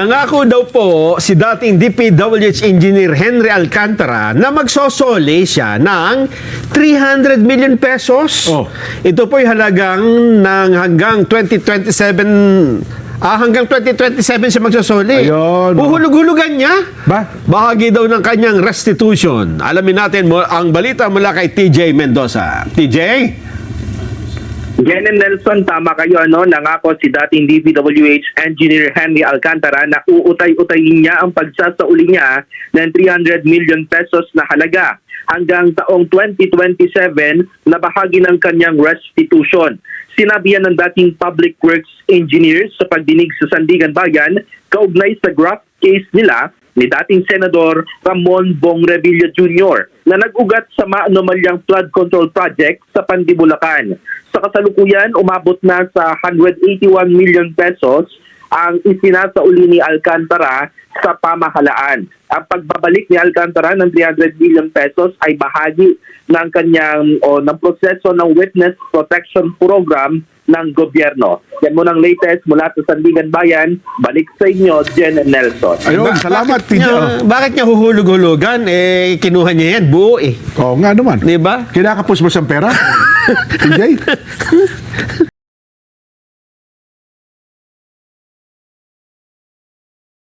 Nangako daw po si dating DPWH Engineer Henry Alcantara na magsosole siya ng 300 million pesos. Oh. Ito po'y halagang ng hanggang 2027, hanggang 2027 siya magsosole. Ayun, oh. Huhulug-hulugan niya. Ba? Bahagi daw ng kanyang restitution. Alamin natin ang balita mula kay TJ Mendoza. TJ? Jen and Nelson, tama kayo, nangako si dating DPWH Engineer Henry Alcantara na uutay-utayin niya ang pagsasauli niya ng 300 million pesos na halaga hanggang taong 2027 na bahagi ng kanyang restitution. Sinabi yan ng dating Public Works Engineer sa pagdinig sa Sandigan Bayan kaugnay sa graft case nila ni dating Senador Ramon Bong Revilla Jr. na nag-ugat sa maanomalyang flood control project sa Pandibulacan. Sa kasalukuyan, umabot na sa 181 million pesos ang isinasauli ni Alcantara sa pamahalaan. Ang pagbabalik ni Alcantara ng 300 million pesos ay bahagi ng kanyang ng proseso ng Witness Protection Program ng gobyerno. Yan mo ng latest mula sa Sandigan Bayan. Balik sa inyo, Jen and Nelson. Ayun, salamat, TJ. Bakit niya huhulug-hulugan? Kinuha niya yan, buo eh. Oo nga naman. Di ba? Kinakapos mo siyang pera? TJ?